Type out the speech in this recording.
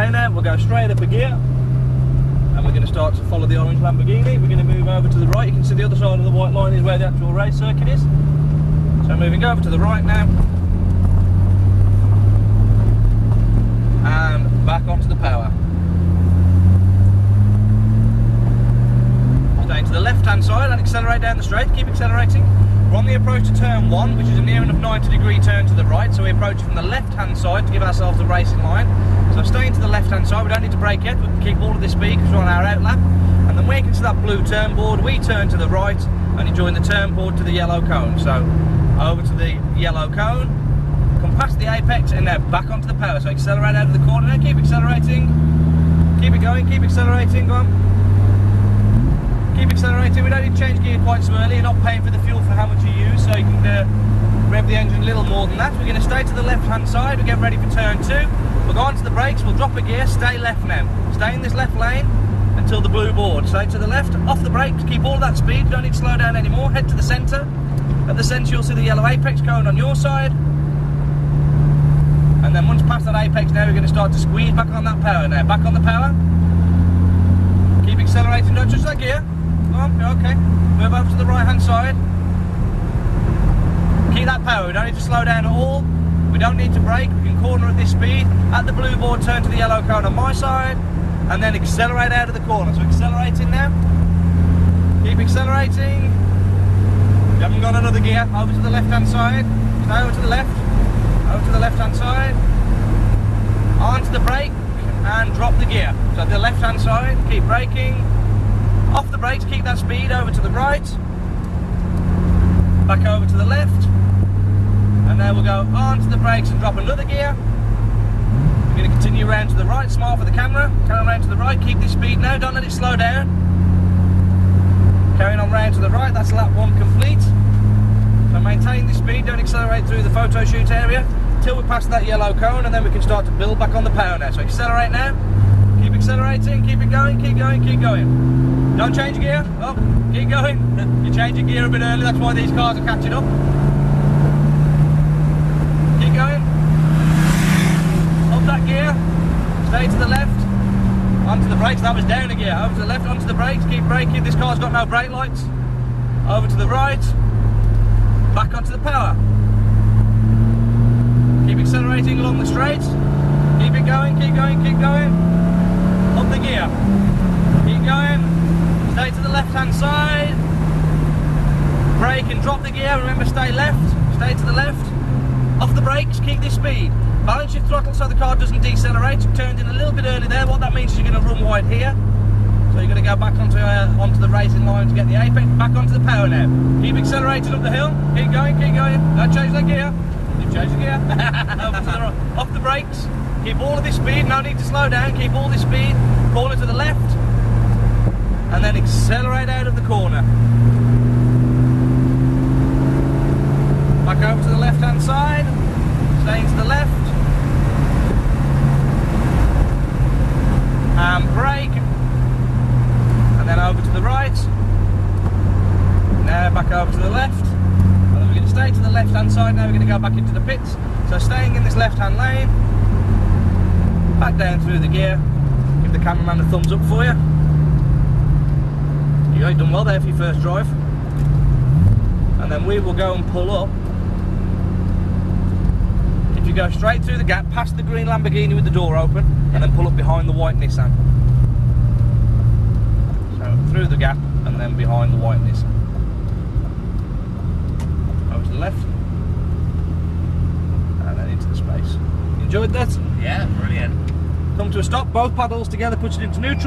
way now. We'll go straight up a gear, and we're going to start to follow the orange Lamborghini. We're going to move over to the right. You can see the other side of the white line is where the actual race circuit is. So moving over to the right now, and back onto the power. Staying to the left hand side and accelerate down the straight. Keep accelerating. We're on the approach to turn 1, which is a near enough 90-degree turn to the right, so we approach from the left-hand side to give ourselves a racing line. So staying to the left-hand side, we don't need to brake yet, we can keep all of this speed because we're on our outlap. And then when you can see that blue turn board, we turn to the right and you join the turn board to the yellow cone. So over to the yellow cone, come past the apex and now back onto the power. So accelerate out of the corner now, keep accelerating, keep it going, keep accelerating, go on. Keep accelerating. We don't need to change gear quite so early. You're not paying for the fuel for how much you use, so you can rev the engine a little more than that. We're going to stay to the left hand side. We're getting ready for turn 2. We'll go onto the brakes. We'll drop a gear. Stay left now. Stay in this left lane until the blue board. Stay to the left. Off the brakes. Keep all that speed. You don't need to slow down anymore. Head to the centre. At the centre you'll see the yellow apex cone on your side. And then once past that apex now, we're going to start to squeeze back on that power now. Back on the power. Keep accelerating. Don't touch that gear. Okay, move over to the right hand side. Keep that power, we don't need to slow down at all. We don't need to brake, we can corner at this speed. At the blue board, turn to the yellow cone on my side, and then accelerate out of the corner. So accelerating now. Keep accelerating. You haven't got another gear. Over to the left hand side. Stay over to the left. Over to the left hand side. Onto the brake and drop the gear. So the left hand side, keep braking. Off the brakes, keep that speed, over to the right, back over to the left, and then we'll go onto the brakes and drop another gear. We're going to continue around to the right, smile for the camera, carry around to the right, keep this speed now, don't let it slow down. Carrying on round to the right, that's lap 1 complete. So maintain this speed, don't accelerate through the photo shoot area, till we pass that yellow cone, and then we can start to build back on the power now. So accelerate now, keep accelerating, keep it going, keep going, keep going. Don't change gear. Oh, keep going. You're changing gear a bit early, that's why these cars are catching up. Keep going. Up that gear. Stay to the left. Onto the brakes. That was down a gear. Over to the left, onto the brakes. Keep braking. This car's got no brake lights. Over to the right. Back onto the power. Keep accelerating along the straight. Keep it going, keep going, keep going. Up the gear. Keep going. Stay to the left hand side, brake and drop the gear, remember stay left, stay to the left, off the brakes, keep this speed, balance your throttle so the car doesn't decelerate. You've turned in a little bit early there, what that means is you're going to run wide here, so you're going to go back onto the racing line to get the apex, back onto the power now, keep accelerating up the hill, keep going, don't change that gear, you've changed the gear, off the brakes, keep all of this speed, no need to slow down, keep all this speed, corner to the left, and then accelerate out of the corner. Back over to the left hand side, staying to the left, and brake, and then over to the right, now back over to the left, and then we're going to stay to the left hand side, now we're going to go back into the pits, so staying in this left hand lane, back down through the gear, give the cameraman a thumbs up for you. You've done well there for your first drive. And then we will go and pull up. If you go straight through the gap, past the green Lamborghini with the door open, and then pull up behind the white Nissan. So through the gap, and then behind the white Nissan. Over to the left. And then into the space. You enjoyed that? Yeah, brilliant. Come to a stop, both paddles together, push it into neutral.